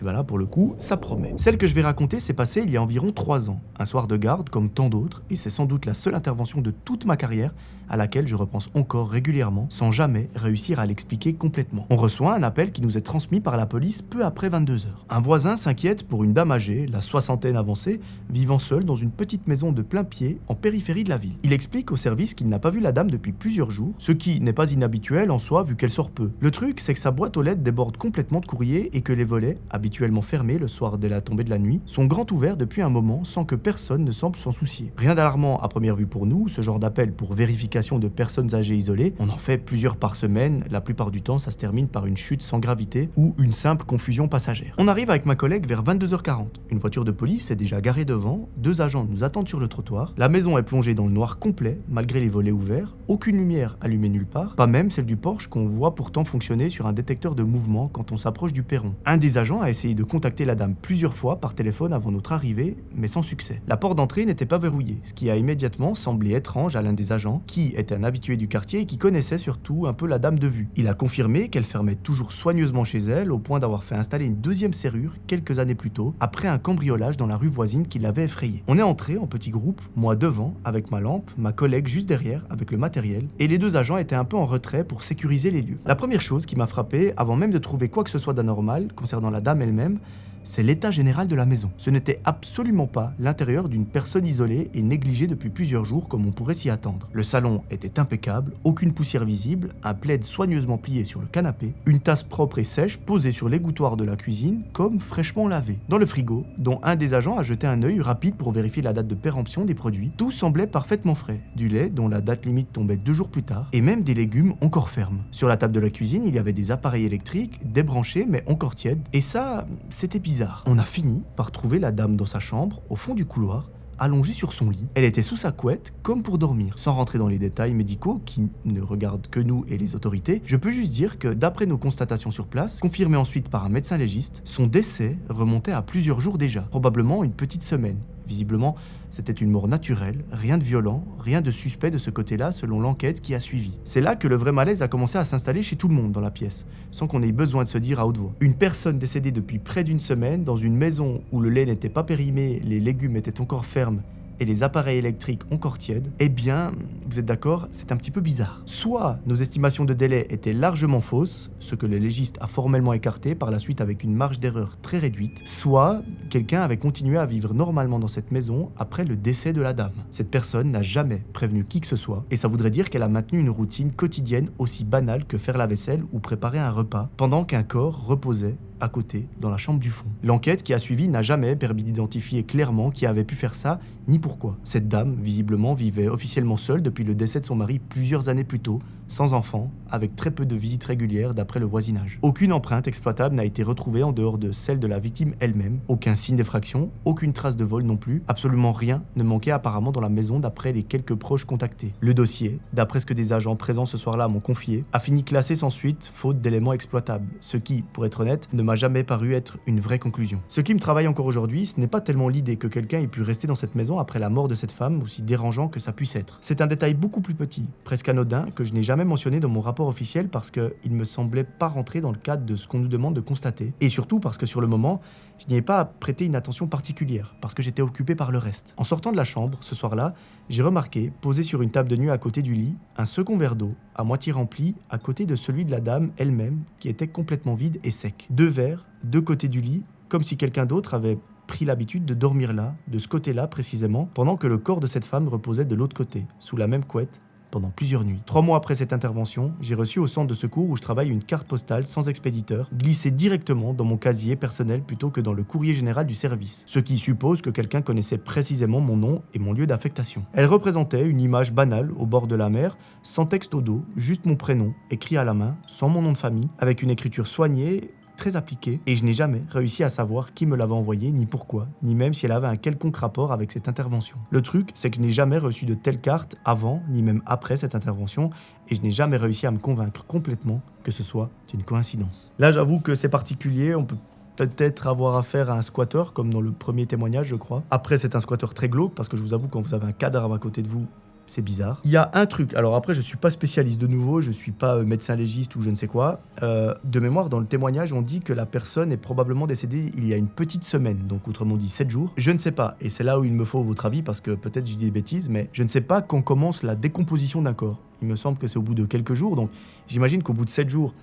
Et ben là, pour le coup, ça promet. Celle que je vais raconter s'est passée il y a environ 3 ans. Un soir de garde, comme tant d'autres, et c'est sans doute la seule intervention de toute ma carrière à laquelle je repense encore régulièrement, sans jamais réussir à l'expliquer complètement. On reçoit un appel qui nous est transmis par la police peu après 22h. Un voisin s'inquiète pour une dame âgée, la soixantaine avancée, vivant seule dans une petite maison de plein pied en périphérie de la ville. Il explique au service qu'il n'a pas vu la dame depuis plusieurs jours, ce qui n'est pas inhabituel en soi vu qu'elle sort peu. Le truc, c'est que sa boîte aux lettres déborde complètement de courrier et que les volets, habituellement fermés le soir de la tombée de la nuit, sont grands ouverts depuis un moment sans que personne ne semble s'en soucier. Rien d'alarmant à première vue pour nous, ce genre d'appel pour vérification de personnes âgées isolées, on en fait plusieurs par semaine, la plupart du temps ça se termine par une chute sans gravité ou une simple confusion passagère. On arrive avec ma collègue vers 22h40, une voiture de police est déjà garée devant, 2 agents nous attendent sur le trottoir, la maison est plongée dans le noir complet, malgré les volets ouverts, aucune lumière allumée nulle part, pas même celle du Porsche qu'on voit pourtant fonctionner sur un détecteur de mouvement quand on s'approche du perron. Un des agents a essayé de contacter la dame plusieurs fois par téléphone avant notre arrivée, mais sans succès. La porte d'entrée n'était pas verrouillée, ce qui a immédiatement semblé étrange à l'un des agents, qui était un habitué du quartier et qui connaissait surtout un peu la dame de vue. Il a confirmé qu'elle fermait toujours soigneusement chez elle, au point d'avoir fait installer une deuxième serrure quelques années plus tôt, après un cambriolage dans la rue voisine qui l'avait effrayé. On est entré en petit groupe, moi devant, avec ma lampe, ma collègue juste derrière, avec le matériel, et les deux agents étaient un peu en retrait pour sécuriser les lieux. La première chose qui m'a frappé, avant même de trouver quoi que ce soit d'anormal concernant la dame elle-même, c'est l'état général de la maison. Ce n'était absolument pas l'intérieur d'une personne isolée et négligée depuis plusieurs jours comme on pourrait s'y attendre. Le salon était impeccable, aucune poussière visible, un plaid soigneusement plié sur le canapé, une tasse propre et sèche posée sur l'égouttoir de la cuisine comme fraîchement lavée. Dans le frigo, dont un des agents a jeté un œil rapide pour vérifier la date de péremption des produits, tout semblait parfaitement frais. Du lait dont la date limite tombait 2 jours plus tard, et même des légumes encore fermes. Sur la table de la cuisine, il y avait des appareils électriques, débranchés mais encore tièdes, et ça, c'était bizarre. On a fini par trouver la dame dans sa chambre, au fond du couloir, allongée sur son lit. Elle était sous sa couette, comme pour dormir. Sans rentrer dans les détails médicaux, qui ne regardent que nous et les autorités, je peux juste dire que d'après nos constatations sur place, confirmées ensuite par un médecin légiste, son décès remontait à plusieurs jours déjà, probablement une petite semaine. Visiblement, c'était une mort naturelle, rien de violent, rien de suspect de ce côté-là selon l'enquête qui a suivi. C'est là que le vrai malaise a commencé à s'installer chez tout le monde dans la pièce, sans qu'on ait besoin de se dire à haute voix. Une personne décédée depuis près d'une semaine, dans une maison où le lait n'était pas périmé, les légumes étaient encore fermes, et les appareils électriques encore tièdes, eh bien, vous êtes d'accord, c'est un petit peu bizarre. Soit nos estimations de délai étaient largement fausses, ce que le légiste a formellement écarté par la suite avec une marge d'erreur très réduite, soit quelqu'un avait continué à vivre normalement dans cette maison après le décès de la dame. Cette personne n'a jamais prévenu qui que ce soit, et ça voudrait dire qu'elle a maintenu une routine quotidienne aussi banale que faire la vaisselle ou préparer un repas, pendant qu'un corps reposait à côté, dans la chambre du fond. L'enquête qui a suivi n'a jamais permis d'identifier clairement qui avait pu faire ça, ni pourquoi. Cette dame, visiblement, vivait officiellement seule depuis le décès de son mari plusieurs années plus tôt, sans enfant, avec très peu de visites régulières d'après le voisinage. Aucune empreinte exploitable n'a été retrouvée en dehors de celle de la victime elle-même, aucun signe d'effraction, aucune trace de vol non plus, absolument rien ne manquait apparemment dans la maison d'après les quelques proches contactés. Le dossier, d'après ce que des agents présents ce soir-là m'ont confié, a fini classé sans suite, faute d'éléments exploitables, ce qui, pour être honnête, ne m'a jamais paru être une vraie conclusion. Ce qui me travaille encore aujourd'hui, ce n'est pas tellement l'idée que quelqu'un ait pu rester dans cette maison après la mort de cette femme, aussi dérangeant que ça puisse être. C'est un détail beaucoup plus petit, presque anodin, que je n'ai jamais mentionné dans mon rapport officiel parce qu'il me semblait pas rentrer dans le cadre de ce qu'on nous demande de constater, et surtout parce que sur le moment, je n'y ai pas prêté une attention particulière, parce que j'étais occupé par le reste. En sortant de la chambre, ce soir-là, j'ai remarqué, posé sur une table de nuit à côté du lit, un second verre d'eau, à moitié rempli, à côté de celui de la dame elle-même, qui était complètement vide et sec. 2 verres, 2 côtés du lit, comme si quelqu'un d'autre avait pris l'habitude de dormir là, de ce côté-là précisément, pendant que le corps de cette femme reposait de l'autre côté, sous la même couette, pendant plusieurs nuits. 3 mois après cette intervention, j'ai reçu au centre de secours où je travaille une carte postale sans expéditeur, glissée directement dans mon casier personnel plutôt que dans le courrier général du service, ce qui suppose que quelqu'un connaissait précisément mon nom et mon lieu d'affectation. Elle représentait une image banale au bord de la mer, sans texte au dos, juste mon prénom, écrit à la main, sans mon nom de famille, avec une écriture soignée, très appliquée, et je n'ai jamais réussi à savoir qui me l'avait envoyée, ni pourquoi, ni même si elle avait un quelconque rapport avec cette intervention. Le truc, c'est que je n'ai jamais reçu de telle carte avant, ni même après cette intervention, et je n'ai jamais réussi à me convaincre complètement que ce soit une coïncidence. Là, j'avoue que c'est particulier, on peut peut-être avoir affaire à un squatter, comme dans le premier témoignage, je crois. Après, c'est un squatter très glauque, parce que je vous avoue, quand vous avez un cadavre à côté de vous, c'est bizarre. Il y a un truc, alors après je suis pas spécialiste de nouveau, je suis pas médecin légiste ou je ne sais quoi. De mémoire, dans le témoignage, on dit que la personne est probablement décédée il y a une petite semaine, donc autrement dit 7 jours. Je ne sais pas, et c'est là où il me faut votre avis, parce que peut-être je dis des bêtises, mais je ne sais pas quand commence la décomposition d'un corps. Il me semble que c'est au bout de quelques jours, donc j'imagine qu'au bout de 7 jours,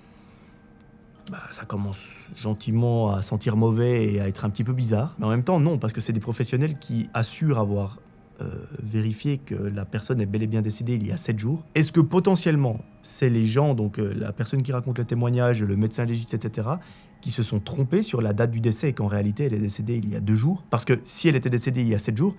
ça commence gentiment à sentir mauvais et à être un petit peu bizarre. Mais en même temps, non, parce que c'est des professionnels qui assurent avoir vérifier que la personne est bel et bien décédée il y a 7 jours. Est-ce que potentiellement, c'est les gens, donc la personne qui raconte le témoignage, le médecin légiste, etc., qui se sont trompés sur la date du décès et qu'en réalité elle est décédée il y a 2 jours? Parce que si elle était décédée il y a 7 jours,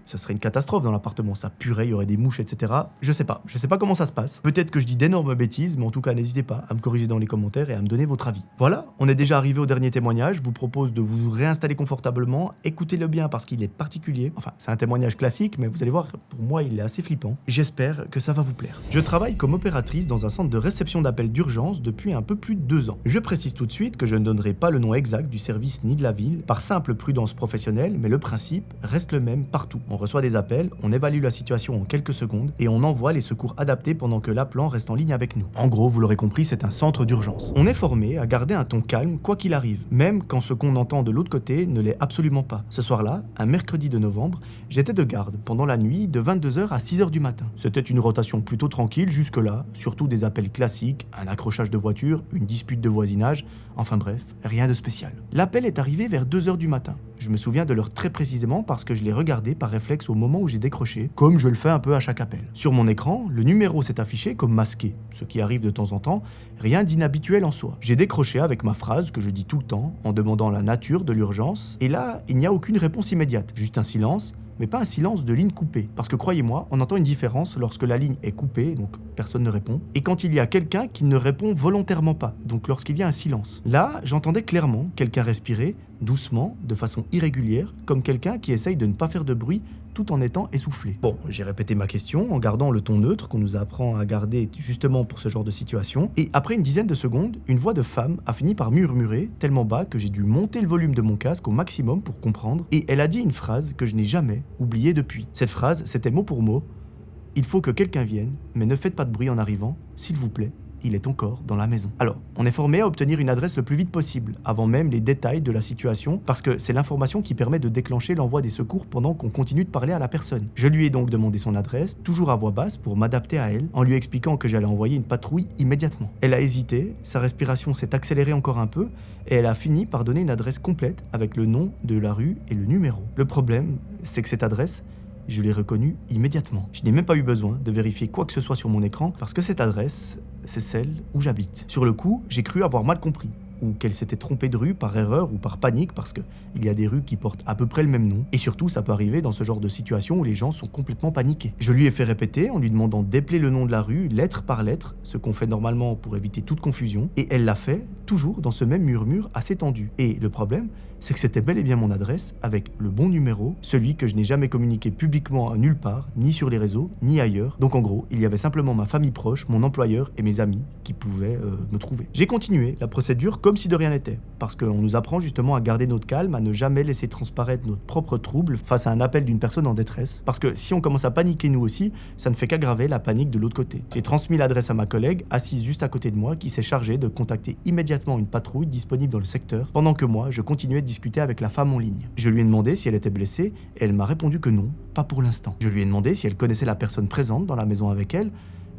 ça serait une catastrophe dans l'appartement, ça puerait, il y aurait des mouches, etc. Je sais pas comment ça se passe. Peut-être que je dis d'énormes bêtises, mais en tout cas, n'hésitez pas à me corriger dans les commentaires et à me donner votre avis. Voilà, on est déjà arrivé au dernier témoignage, je vous propose de vous réinstaller confortablement, écoutez-le bien parce qu'il est particulier. Enfin, c'est un témoignage classique, mais vous allez voir, pour moi, il est assez flippant. J'espère que ça va vous plaire. Je travaille comme opératrice dans un centre de réception d'appels d'urgence depuis un peu plus de 2 ans. Je précise tout de suite que je ne donnerai pas le nom exact du service ni de la ville, par simple prudence professionnelle, mais le principe reste le même partout. On reçoit des appels, on évalue la situation en quelques secondes et on envoie les secours adaptés pendant que l'appelant reste en ligne avec nous. En gros, vous l'aurez compris, c'est un centre d'urgence. On est formé à garder un ton calme quoi qu'il arrive, même quand ce qu'on entend de l'autre côté ne l'est absolument pas. Ce soir-là, un mercredi de novembre, j'étais de garde pendant la nuit de 22h à 6h du matin. C'était une rotation plutôt tranquille jusque-là, surtout des appels classiques, un accrochage de voiture, une dispute de voisinage, enfin bref, rien de spécial. L'appel est arrivé vers 2h du matin. Je me souviens de l'heure très précisément parce que je l'ai regardé par réflexe au moment où j'ai décroché, comme je le fais un peu à chaque appel. Sur mon écran, le numéro s'est affiché comme masqué, ce qui arrive de temps en temps, rien d'inhabituel en soi. J'ai décroché avec ma phrase que je dis tout le temps, en demandant la nature de l'urgence, et là, il n'y a aucune réponse immédiate, juste un silence, mais pas un silence de ligne coupée. Parce que croyez-moi, on entend une différence lorsque la ligne est coupée, donc personne ne répond, et quand il y a quelqu'un qui ne répond volontairement pas, donc lorsqu'il y a un silence. Là, j'entendais clairement quelqu'un respirer, doucement, de façon irrégulière, comme quelqu'un qui essaye de ne pas faire de bruit tout en étant essoufflé. Bon, j'ai répété ma question en gardant le ton neutre qu'on nous apprend à garder justement pour ce genre de situation, et après une dizaine de secondes, une voix de femme a fini par murmurer tellement bas que j'ai dû monter le volume de mon casque au maximum pour comprendre, et elle a dit une phrase que je n'ai jamais oubliée depuis. Cette phrase, c'était mot pour mot: « Il faut que quelqu'un vienne, mais ne faites pas de bruit en arrivant, s'il vous plaît. Il est encore dans la maison. » Alors, on est formé à obtenir une adresse le plus vite possible, avant même les détails de la situation, parce que c'est l'information qui permet de déclencher l'envoi des secours pendant qu'on continue de parler à la personne. Je lui ai donc demandé son adresse, toujours à voix basse pour m'adapter à elle, en lui expliquant que j'allais envoyer une patrouille immédiatement. Elle a hésité, sa respiration s'est accélérée encore un peu, et elle a fini par donner une adresse complète avec le nom de la rue et le numéro. Le problème, c'est que cette adresse, je l'ai reconnue immédiatement. Je n'ai même pas eu besoin de vérifier quoi que ce soit sur mon écran parce que cette adresse, c'est celle où j'habite. Sur le coup, j'ai cru avoir mal compris, ou qu'elle s'était trompée de rue par erreur ou par panique parce qu'il y a des rues qui portent à peu près le même nom. Et surtout, ça peut arriver dans ce genre de situation où les gens sont complètement paniqués. Je lui ai fait répéter en lui demandant d'épeler le nom de la rue lettre par lettre, ce qu'on fait normalement pour éviter toute confusion, et elle l'a fait toujours dans ce même murmure assez tendu. Et le problème, c'est que c'était bel et bien mon adresse avec le bon numéro, celui que je n'ai jamais communiqué publiquement à nulle part, ni sur les réseaux, ni ailleurs. Donc en gros, il y avait simplement ma famille proche, mon employeur et mes amis qui pouvaient me trouver. J'ai continué la procédure comme si de rien n'était, parce qu'on nous apprend justement à garder notre calme, à ne jamais laisser transparaître notre propre trouble face à un appel d'une personne en détresse, parce que si on commence à paniquer nous aussi, ça ne fait qu'aggraver la panique de l'autre côté. J'ai transmis l'adresse à ma collègue, assise juste à côté de moi, qui s'est chargée de contacter immédiatement une patrouille disponible dans le secteur, pendant que moi, je continuais de discuter avec la femme en ligne. Je lui ai demandé si elle était blessée, et elle m'a répondu que non, pas pour l'instant. Je lui ai demandé si elle connaissait la personne présente dans la maison avec elle,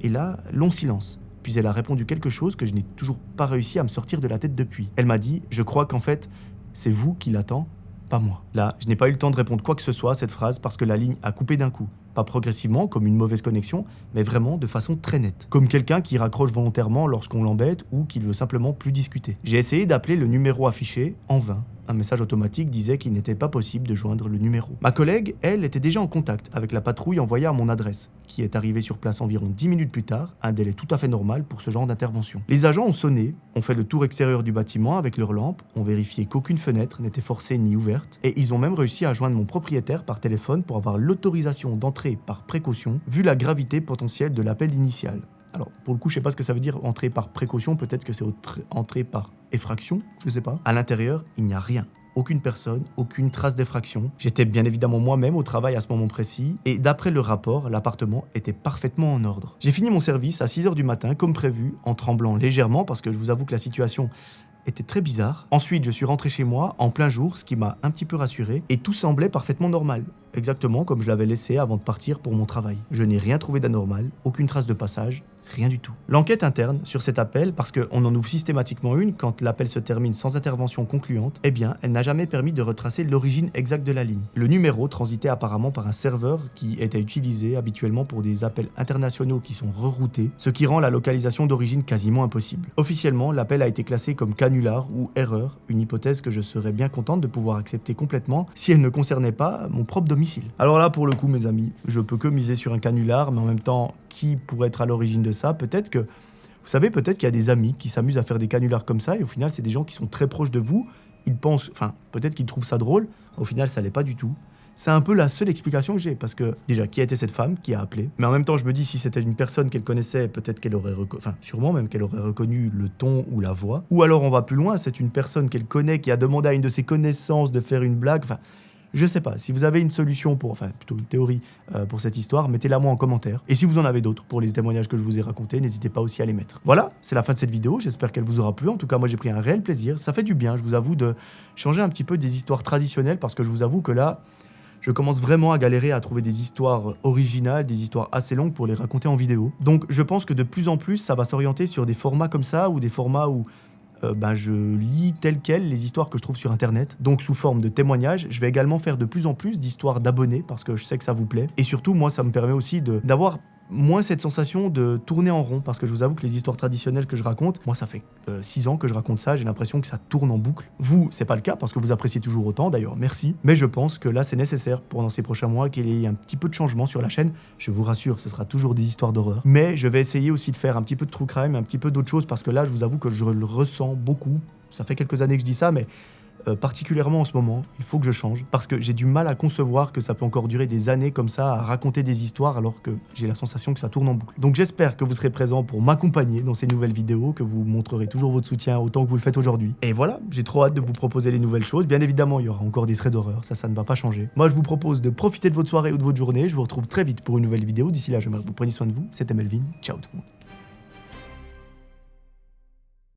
et là, long silence. Puis elle a répondu quelque chose que je n'ai toujours pas réussi à me sortir de la tête depuis. Elle m'a dit « Je crois qu'en fait, c'est vous qui l'attend, pas moi. » Là, je n'ai pas eu le temps de répondre quoi que ce soit à cette phrase parce que la ligne a coupé d'un coup. Pas progressivement, comme une mauvaise connexion, mais vraiment de façon très nette. Comme quelqu'un qui raccroche volontairement lorsqu'on l'embête ou qu'il veut simplement plus discuter. J'ai essayé d'appeler le numéro affiché, en vain. Un message automatique disait qu'il n'était pas possible de joindre le numéro. Ma collègue, elle, était déjà en contact avec la patrouille envoyée à mon adresse, qui est arrivée sur place environ 10 minutes plus tard, un délai tout à fait normal pour ce genre d'intervention. Les agents ont sonné, ont fait le tour extérieur du bâtiment avec leurs lampes, ont vérifié qu'aucune fenêtre n'était forcée ni ouverte, et ils ont même réussi à joindre mon propriétaire par téléphone pour avoir l'autorisation d'entrer par précaution, vu la gravité potentielle de l'appel initial. Alors, pour le coup, je sais pas ce que ça veut dire entrer par précaution, peut-être que c'est entrer par effraction, je sais pas. À l'intérieur, il n'y a rien. Aucune personne, aucune trace d'effraction. J'étais bien évidemment moi-même au travail à ce moment précis, et d'après le rapport, l'appartement était parfaitement en ordre. J'ai fini mon service à 6h du matin, comme prévu, en tremblant légèrement, parce que je vous avoue que la situation était très bizarre. Ensuite, je suis rentré chez moi en plein jour, ce qui m'a un petit peu rassuré, et tout semblait parfaitement normal. Exactement comme je l'avais laissé avant de partir pour mon travail. Je n'ai rien trouvé d'anormal, aucune trace de passage, Rien du tout. L'enquête interne sur cet appel, parce qu'on en ouvre systématiquement une quand l'appel se termine sans intervention concluante, eh bien, elle n'a jamais permis de retracer l'origine exacte de la ligne. Le numéro transitait apparemment par un serveur qui était utilisé habituellement pour des appels internationaux qui sont reroutés, ce qui rend la localisation d'origine quasiment impossible. Officiellement, l'appel a été classé comme canular ou erreur, une hypothèse que je serais bien contente de pouvoir accepter complètement si elle ne concernait pas mon propre domicile. Alors là, pour le coup, mes amis, je peux que miser sur un canular, mais en même temps, qui pourrait être à l'origine de ça? Peut-être que, vous savez, peut-être qu'il y a des amis qui s'amusent à faire des canulars comme ça, et au final, c'est des gens qui sont très proches de vous. Ils pensent, enfin, peut-être qu'ils trouvent ça drôle, au final, ça l'est pas du tout. C'est un peu la seule explication que j'ai, parce que, déjà, qui était cette femme qui a appelé? Mais en même temps, je me dis, si c'était une personne qu'elle connaissait, peut-être qu'elle aurait sûrement même qu'elle aurait reconnu le ton ou la voix. Ou alors, on va plus loin, c'est une personne qu'elle connaît qui a demandé à une de ses connaissances de faire une blague, enfin... Je sais pas, si vous avez une solution plutôt une théorie pour cette histoire, mettez-la moi en commentaire. Et si vous en avez d'autres pour les témoignages que je vous ai racontés, n'hésitez pas aussi à les mettre. Voilà, c'est la fin de cette vidéo, j'espère qu'elle vous aura plu. En tout cas, moi j'ai pris un réel plaisir, ça fait du bien, je vous avoue, de changer un petit peu des histoires traditionnelles, parce que je vous avoue que là, je commence vraiment à galérer à trouver des histoires originales, des histoires assez longues pour les raconter en vidéo. Donc je pense que de plus en plus, ça va s'orienter sur des formats comme ça, ou des formats où je lis tel quel les histoires que je trouve sur internet, donc sous forme de témoignages. Je vais également faire de plus en plus d'histoires d'abonnés, parce que je sais que ça vous plaît, et surtout moi ça me permet aussi d'avoir moins cette sensation de tourner en rond, parce que je vous avoue que les histoires traditionnelles que je raconte, moi ça fait 6 ans que je raconte ça, j'ai l'impression que ça tourne en boucle. Vous, c'est pas le cas, parce que vous appréciez toujours autant, d'ailleurs merci, mais je pense que là c'est nécessaire pendant ces prochains mois qu'il y ait un petit peu de changement sur la chaîne. Je vous rassure, ce sera toujours des histoires d'horreur, mais je vais essayer aussi de faire un petit peu de true crime, un petit peu d'autres choses, parce que là je vous avoue que je le ressens beaucoup. Ça fait quelques années que je dis ça, mais particulièrement en ce moment, il faut que je change, parce que j'ai du mal à concevoir que ça peut encore durer des années comme ça, à raconter des histoires, alors que j'ai la sensation que ça tourne en boucle. Donc j'espère que vous serez présents pour m'accompagner dans ces nouvelles vidéos, que vous montrerez toujours votre soutien autant que vous le faites aujourd'hui. Et voilà, j'ai trop hâte de vous proposer les nouvelles choses. Bien évidemment, il y aura encore des traits d'horreur, ça ne va pas changer. Moi, je vous propose de profiter de votre soirée ou de votre journée. Je vous retrouve très vite pour une nouvelle vidéo. D'ici là, j'aimerais que vous preniez soin de vous. C'était Melvin. Ciao tout le monde.